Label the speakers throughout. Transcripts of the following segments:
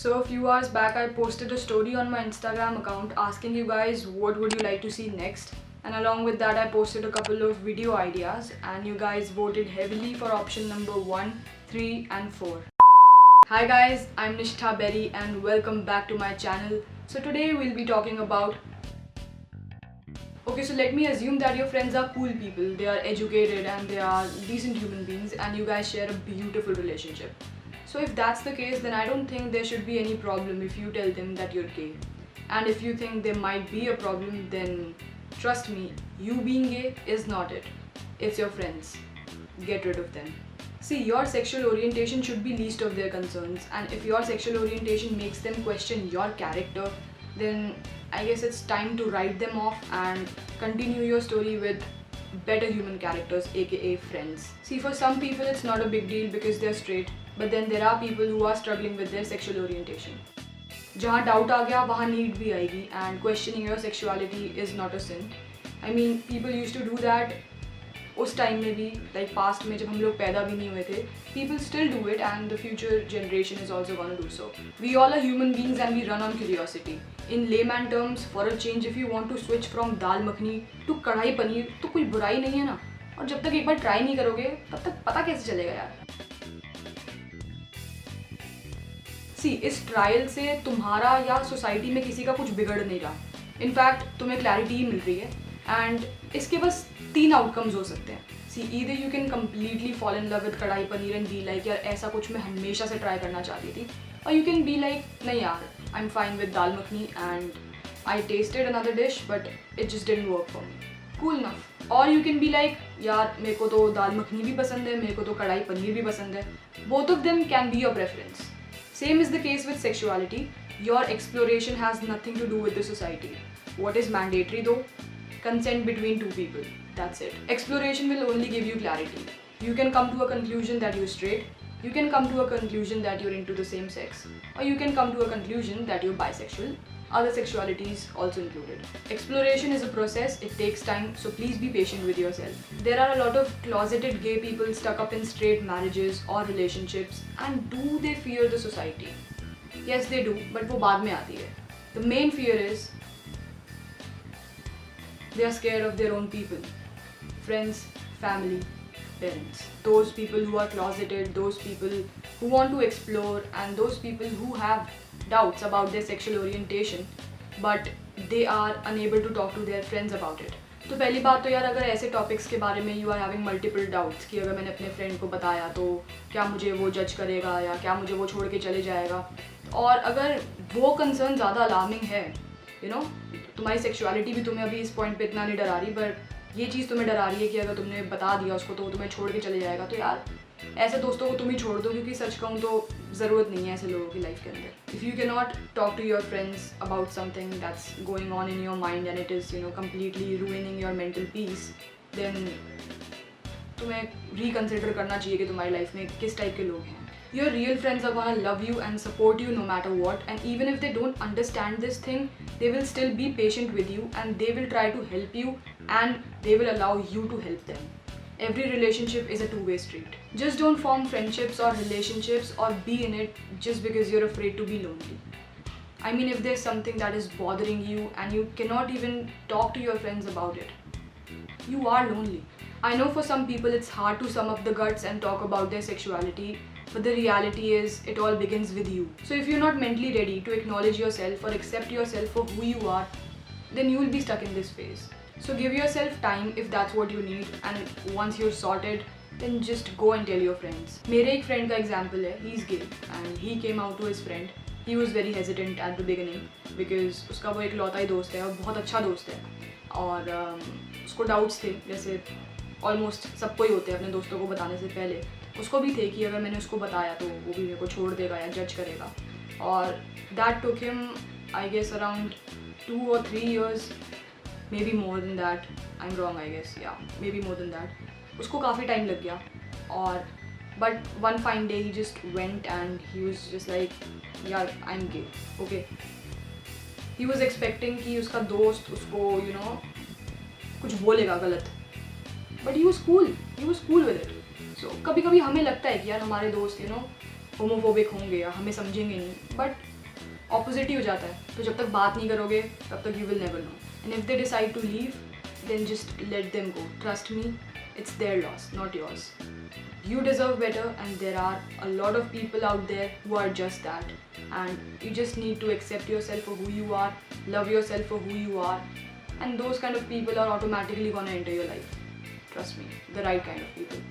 Speaker 1: So a few hours back I posted a story on my Instagram account asking you guys what would you like to see next, and along with that I posted a couple of video ideas and you guys voted heavily for option number 1, 3 and 4. Hi guys, I'm Nishtha Berry and welcome back to my channel. So today we'll be talking about... Okay, so let me assume that your friends are cool people, they are educated and they are decent human beings and you guys share a beautiful relationship. So if that's the case, then I don't think there should be any problem if you tell them that you're gay. And if you think there might be a problem, then trust me, you being gay is not it. It's your friends. Get rid of them. See, your sexual orientation should be least of their concerns, and if your sexual orientation makes them question your character, then I guess it's time to write them off and continue your story with better human characters, aka friends. See, for some people it's not a big deal because they're straight, but then there are people who are struggling with their sexual orientation. जहाँ doubt आ गया वहाँ need भी आएगी, and questioning your sexuality is not a sin. I mean, people used to do that उस time में भी, like past में जब हम लोग पैदा भी नहीं हुए थे. People still do it and the future generation is also gonna do so. We all are human beings and we run on curiosity. In layman terms, for a change, if you want to switch from dal makhani to कढ़ाई पनीर तो कोई बुराई नहीं है ना. और जब तक एक बार ट्राई नहीं करोगे तब तक पता कैसे चलेगा यार. सी, इस ट्रायल से तुम्हारा या सोसाइटी में किसी का कुछ बिगड़ नहीं रहा. इनफैक्ट तुम्हें क्लैरिटी ही मिल रही है. एंड इसके बस 3 आउटकम्स हो सकते हैं. See, either you can completely fall in love with kadhai paneer and be like यार ऐसा कुछ मैं हमेशा से ट्राई करना चाहती थी, और यू कैन बी लाइक नहीं यार, I am fine with dal makhani and I tasted another dish but it just didn't work for me. Cool enough. और यू कैन बी लाइक यार मेरे को तो दाल मखनी भी पसंद है, मेरे को तो कढ़ाई पनीर भी पसंद है. Both of them can be your preference. Same is the case with sexuality. Your exploration has nothing to do with the society. What is mandatory though? Consent between two people. That's it. Exploration will only give you clarity. You can come to a conclusion that you're straight. You can come to a conclusion that you're into the same sex. Or you can come to a conclusion that you're bisexual. Other sexualities also included. Exploration is a process, it takes time, so please be patient with yourself. There are a lot of closeted gay people stuck up in straight marriages or relationships, and do they fear the society? Yes, they do, but वो बाद में आती है. The main fear is they are scared of their own people. Friends, family, parents. Those people who are closeted, those people who want to explore, and those people who have doubts about their sexual orientation but they are unable to talk to their friends about it. तो पहली बात तो यार, अगर ऐसे topics के बारे में you are having multiple doubts कि अगर मैंने अपने फ्रेंड को बताया तो क्या मुझे वो जज करेगा या क्या मुझे वो छोड़ के चले जाएगा, और अगर वो कंसर्न ज़्यादा अलार्मिंग है, यू नो, तुम्हारी सेक्सुअलिटी भी तुम्हें अभी इस पॉइंट पे इतना नहीं डरा रही, बट ये चीज़ तुम्हें डरा रही है कि अगर तुमने बता दिया उसको तो वो तुम्हें छोड़ के चले जाएगा, तो यार ऐसे दोस्तों को तुम ही छोड़ दो, क्योंकि सच कहूँ तो ज़रूरत नहीं है ऐसे लोगों की लाइफ के अंदर. If you can not talk to your friends about something that's going on in your mind and it is, you know, completely ruining your mental peace, then तुम्हें रिकन्सिडर करना चाहिए कि तुम्हारी लाइफ में किस टाइप के लोग हैं. Your real friends are gonna love you and support you no matter what, and even if they don't understand this thing, they will still be patient with you and they will try to help you and they will allow you to help them. Every relationship is a two-way street. Just don't form friendships or relationships or be in it just because you're afraid to be lonely. I mean, if there's something that is bothering you and you cannot even talk to your friends about it, you are lonely. I know for some people it's hard to sum up the guts and talk about their sexuality, but the reality is it all begins with you. So if you're not mentally ready to acknowledge yourself or accept yourself for who you are, then you will be stuck in this phase. So give yourself time if that's what you need, and once you're sorted, then just go and tell your friends. मेरे एक friend का example है, he's gay and he came out to his friend. He was very hesitant at the beginning because उसका वो एक लौता ही दोस्त है और बहुत अच्छा दोस्त है, और उसको doubts थे, जैसे ऑलमोस्ट सबको ही होते हैं अपने दोस्तों को बताने से पहले. उसको भी थे कि अगर मैंने उसको बताया तो वो भी मेरे को छोड़ देगा या जज करेगा, और that took him I guess around 2 or 3 years, may be more than that. I am wrong I guess, या may be more than that. उसको काफ़ी टाइम लग गया, और but one fine day he just went and he was just like यार I am gay. Okay, he was expecting कि उसका दोस्त उसको यू नो कुछ बोलेगा गलत, but he was cool with it. सो कभी कभी हमें लगता है कि यार हमारे दोस्त यू नो होमोफोबिक होंगे या हमें समझेंगे नहीं, बट ऑपोजिट ही हो जाता है. तो जब तक बात नहीं करोगे तब तक you will never know. And if they decide to leave, then just let them go. Trust me, it's their loss, not yours. You deserve better, and there are a lot of people out there who are just that. And you just need to accept yourself for who you are, love yourself for who you are, and those kind of people are automatically gonna enter your life. Trust me, the right kind of people,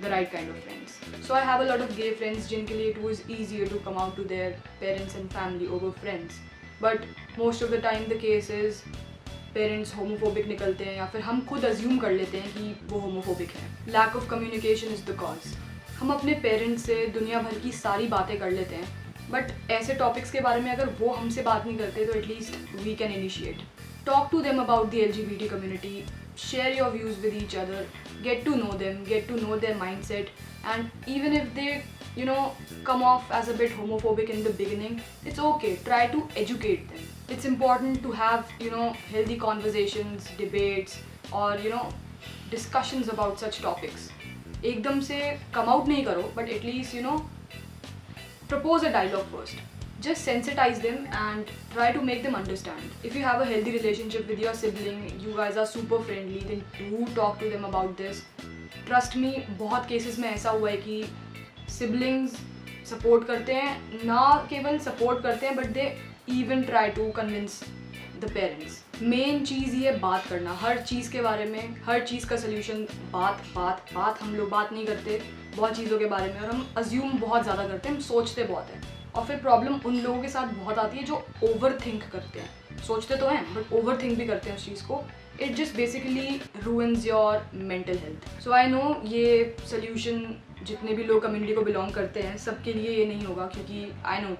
Speaker 1: the right kind of friends. So I have a lot of gay friends जिनके लिए it was easier to come out to their parents and family over friends. But most of the time the case is parents homophobic निकलते हैं या फिर हम खुद assume कर लेते हैं कि वो होमोफोबिक है. Lack of communication is the cause. हम अपने पेरेंट्स से दुनिया भर की सारी बातें कर लेते हैं, बट ऐसे टॉपिक्स के बारे में अगर वो हमसे बात नहीं करते तो at least we can initiate. Talk to them about the LGBT community, share your views with each other, get to know them, get to know their mindset. And even if they come off as a bit homophobic in the beginning, it's okay. Try to educate them. It's important to have healthy conversations, debates, or discussions about such topics. एकदम से come out नहीं करो, but at least propose a dialogue first. Just sensitize them and try to make them understand. If you have a healthy relationship with your sibling, you guys are super friendly, then do talk to them about this. Trust me, बहुत cases में ऐसा हुआ है कि siblings support करते हैं, ना केवल सपोर्ट करते हैं but they even try to convince the parents. Main चीज़ ये बात करना, हर चीज़ के बारे में, हर चीज़ का सोल्यूशन बात बात बात. हम लोग बात नहीं करते बहुत चीज़ों के बारे में और हम अज्यूम बहुत ज़्यादा करते हैं, हम सोचते बहुत हैं. और फिर प्रॉब्लम उन लोगों के साथ बहुत आती है जो ओवर थिंक करते हैं. सोचते तो हैं बट ओवर थिंक भी करते हैं उस चीज़ को. It just basically ruins your mental health. So I know ये सोल्यूशन जितने भी लोग कम्युनिटी को बिलोंग करते हैं सबके लिए ये नहीं होगा, क्योंकि आई नो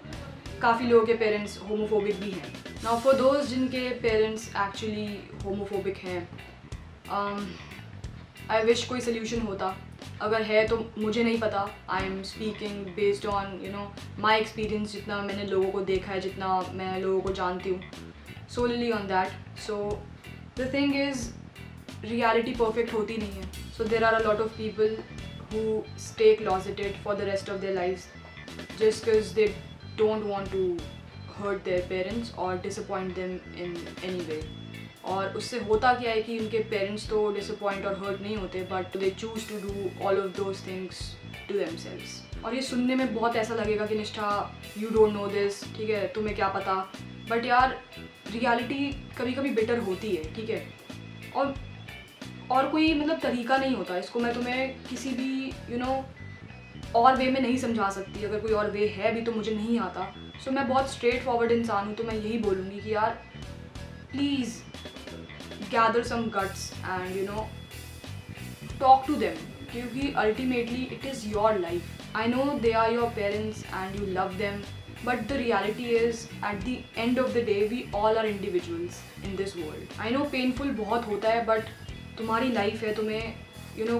Speaker 1: काफ़ी लोगों के पेरेंट्स होमोफोबिक भी हैं. नाउ फॉर दोज जिनके पेरेंट्स एक्चुअली होमोफोबिक हैं, आई विश कोई सोल्यूशन होता. अगर है तो मुझे नहीं पता. I am speaking based on my experience, जितना मैंने लोगों को देखा है, जितना मैं लोगों को जानती हूँ, solely on that. So the thing is reality perfect होती नहीं है. So there are a lot of people who stay closeted for the rest of their lives just because they don't want to hurt their parents or disappoint them in any way. और उससे होता क्या है कि उनके parents तो disappoint और hurt नहीं होते, but they choose to do all of those things to themselves. और ये सुनने में बहुत ऐसा लगेगा कि निष्ठा यू डोंट नो दिस, ठीक है, तुम्हें क्या पता. बट यार रियलिटी कभी कभी बेटर होती है, ठीक है. और कोई मतलब तरीका नहीं होता इसको मैं तुम्हें किसी भी और वे में नहीं समझा सकती. अगर कोई और वे है भी तो मुझे नहीं आता. सो मैं बहुत स्ट्रेट फॉरवर्ड इंसान हूँ, तो मैं यही बोलूँगी कि यार please gather some guts and talk to them, क्योंकि ultimately it is your life. I know they are your parents and you love them, but the reality is at the end of the day we all are individuals in this world. I know painful बहुत होता है, but तुम्हारी life है, तुम्हें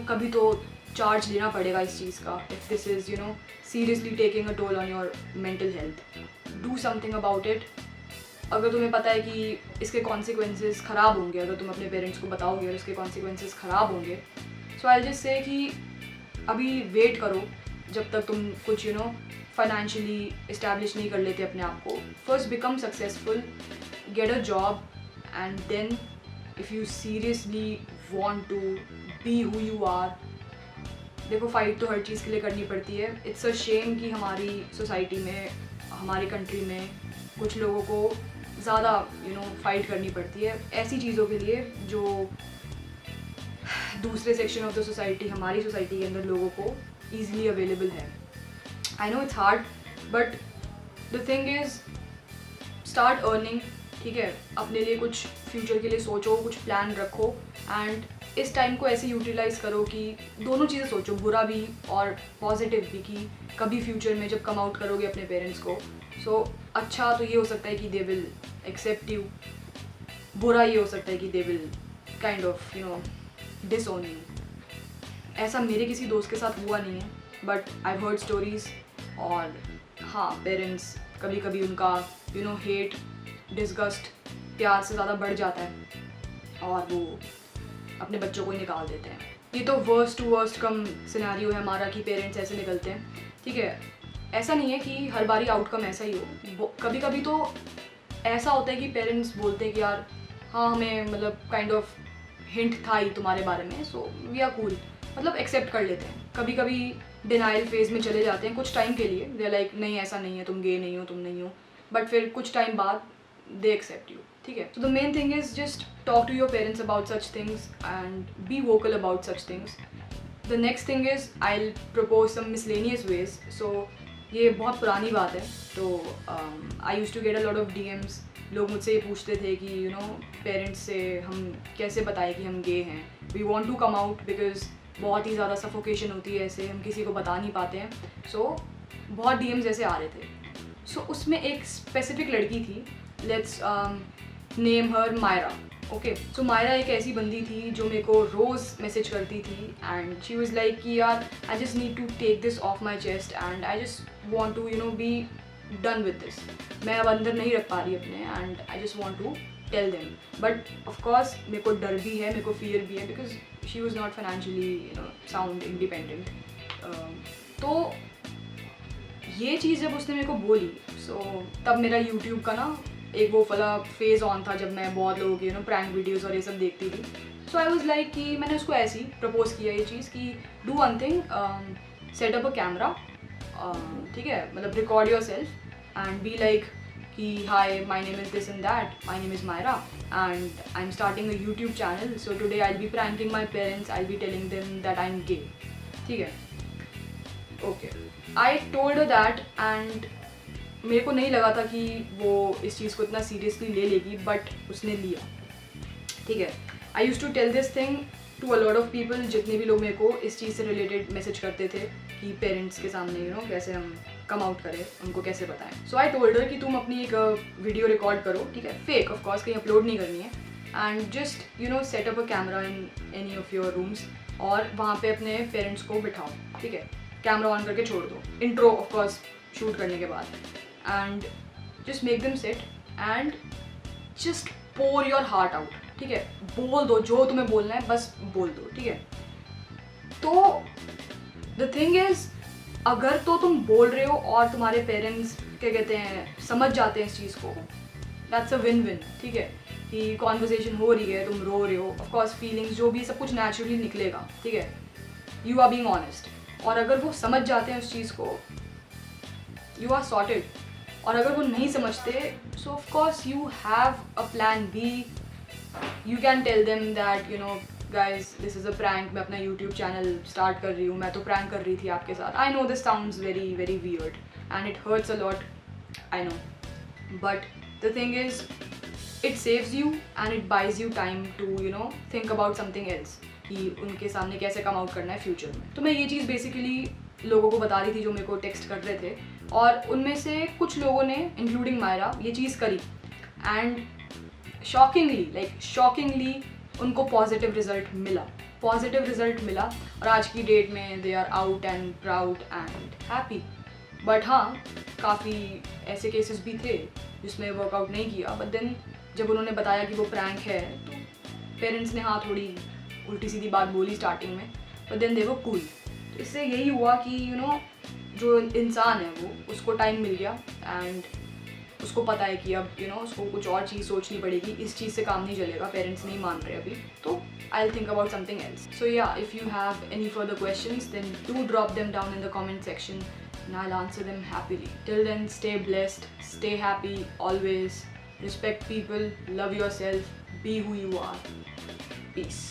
Speaker 1: कभी तो charge लेना पड़ेगा इस चीज़ का. If this is seriously taking a toll on your mental health, do something about it. अगर तुम्हें पता है कि इसके कॉन्सिक्वेंसेस ख़राब होंगे, अगर तुम अपने पेरेंट्स को बताओगे और इसके कॉन्सिक्वेंसेस ख़राब होंगे, सो आई जस्ट से कि अभी वेट करो जब तक तुम कुछ फाइनेंशियली इस्टेब्लिश नहीं कर लेते अपने आप को. First become successful, get a job, and then if you seriously want to be who you are. देखो फाइट तो हर चीज़ के लिए करनी पड़ती है. इट्स अ शेम कि हमारी सोसाइटी में, हमारी कंट्री में कुछ लोगों को ज़्यादा फाइट करनी पड़ती है ऐसी चीज़ों के लिए जो दूसरे सेक्शन ऑफ द सोसाइटी, हमारी सोसाइटी के अंदर लोगों को ईजिली अवेलेबल है. I know it's hard, but the thing is start earning, ठीक है. अपने लिए कुछ फ्यूचर के लिए सोचो, कुछ प्लान रखो, एंड इस टाइम को ऐसे यूटिलाइज़ करो कि दोनों चीज़ें सोचो, बुरा भी और पॉजिटिव भी, कि कभी फ्यूचर में जब कम आउट करोगे अपने पेरेंट्स को, सो अच्छा तो ये हो सकता है कि दे विल एक्सेप्ट यू, बुरा ये हो सकता है कि they will kind of disown you. ऐसा मेरे किसी दोस्त के साथ हुआ नहीं है, बट आई हर्ड स्टोरीज़. और हाँ, पेरेंट्स कभी कभी उनका हेट, डिस्गस्ट प्यार से ज़्यादा बढ़ जाता है और वो अपने बच्चों को ही निकाल देते हैं. ये तो worst to worst come scenario है हमारा कि पेरेंट्स ऐसे निकलते हैं, ठीक है. ऐसा नहीं है कि हर बारी आउटकम ऐसा ही हो, कभी कभी तो ऐसा होता है कि पेरेंट्स बोलते हैं कि यार हाँ हमें मतलब काइंड ऑफ हिंट था ही तुम्हारे बारे में, सो वी आर कूल, मतलब एक्सेप्ट कर लेते हैं। कभी कभी डिनाइल फेज में चले जाते हैं कुछ टाइम के लिए, दे लाइक नहीं ऐसा नहीं है, तुम गे नहीं हो, तुम नहीं हो, बट फिर कुछ टाइम बाद दे एक्सेप्ट यू, ठीक है। तो the main thing is just talk to your parents about such things and be vocal about such things. The next thing is I will propose some miscellaneous ways. So ये बहुत पुरानी बात है, तो I use to get a lot of DMs. लोग मुझसे ये पूछते थे कि यू नो पेरेंट्स से हम कैसे बताएं कि हम गे हैं, we want to come out because बहुत ही ज़्यादा सफोकेशन होती है ऐसे, हम किसी को बता नहीं पाते हैं। सो बहुत डीएम्स ऐसे आ रहे थे। सो उसमें एक स्पेसिफिक लड़की थी, let's name her Myra. Okay, so Myra एक ऐसी बंदी थी जो मेरे को रोज़ मैसेज करती थी एंड शी वाज लाइक कि यार I just need to take this off my chest and I just want to you know be done with this. मैं अब अंदर नहीं रख पा रही अपने and I just want to tell them, but of course मेरे को डर भी है, मेरे को फियर भी है, because she was not financially you know sound independent. तो ये चीज़ जब उसने मेरे को बोली, सो तब मेरा यूट्यूब का ना एक वो वाला फेज़ ऑन था जब मैं बहुत लोगों के यू नो प्रैंक वीडियोस और ये सब देखती थी। सो आई वाज लाइक कि मैंने उसको ऐसे ही प्रपोज किया ये चीज़ कि do one thing, set up a camera, ठीक है, मतलब record yourself and be like कि hi my name is this and that, my name is Myra and I am starting a YouTube channel, so today I will be pranking my parents, I will be telling them that I am gay, ठीक है। Okay, I told that and मेरे को नहीं लगा था कि वो इस चीज़ को इतना सीरियसली ले लेगी, बट उसने लिया, ठीक है। I use to tell this thing to a lot of people, जितने भी लोग मेरे को इस चीज़ से रिलेटेड मैसेज करते थे कि पेरेंट्स के सामने यू नो कैसे हम कम आउट करें, उनको कैसे बताएं। सो आई टोल्ड हर कि तुम अपनी एक वीडियो रिकॉर्ड करो, ठीक है, फेक ऑफ कोर्स, कहीं अपलोड नहीं करनी है, and just you know set up a camera in any of your rooms और वहाँ पे अपने पेरेंट्स को बिठाओ, ठीक है, कैमरा ऑन करके छोड़ दो, इंट्रो ऑफ कोर्स शूट करने के बाद, and just make them sit and just pour your heart out, ठीक है, बोल दो जो तुम्हें बोलना है, बस बोल दो, ठीक है। तो द थिंग इज, अगर तो तुम बोल रहे हो और तुम्हारे पेरेंट्स क्या कहते हैं समझ जाते हैं इस चीज़ को, दैट्स अ विन विन, ठीक है, कि कॉन्वर्जेशन हो रही है, तुम रो रहे हो, ऑफकोर्स फीलिंग्स जो भी सब कुछ नेचुरली निकलेगा, ठीक है, यू आर बीइंग ऑनेस्ट। और अगर वो समझ जाते हैं उस चीज़ को, यू आर सॉर्टेड। और अगर वो नहीं समझते, so of course you have a plan B, you can tell them that you know guys this is a prank, मैं अपना यूट्यूब चैनल स्टार्ट कर रही हूँ, मैं तो प्रैंक कर रही थी आपके साथ, I know this sounds very very weird and it hurts a lot, I know, but the thing is it saves you and it buys you time to you know think about something else, कि उनके सामने कैसे come out करना है future में। तो मैं ये चीज़ बेसिकली लोगों को बता रही थी जो मेरे को टेक्स्ट कर रहे थे, और उनमें से कुछ लोगों ने इंक्लूडिंग मायरा ये चीज़ करी एंड शॉकिंगली उनको पॉजिटिव रिजल्ट मिला, और आज की डेट में they are out and proud and happy. But हाँ, काफ़ी ऐसे केसेस भी थे जिसमें वर्कआउट नहीं किया, बट देन जब उन्होंने बताया कि वो प्रैंक है, तो पेरेंट्स ने हाँ थोड़ी उल्टी सीधी बात बोली स्टार्टिंग में, but then they were cool. तो इससे यही हुआ कि यू नो जो इंसान है वो, उसको टाइम मिल गया एंड उसको पता है कि अब यू नो उसको कुछ और चीज़ सोचनी पड़ेगी, इस चीज़ से काम नहीं चलेगा, पेरेंट्स नहीं मान रहे अभी, तो I will think about something else. So yeah, if you have any further questions then do drop them down in the comment section and I'll answer them happily. Till then, stay blessed, stay happy always, respect people, love yourself, be who you are. Peace.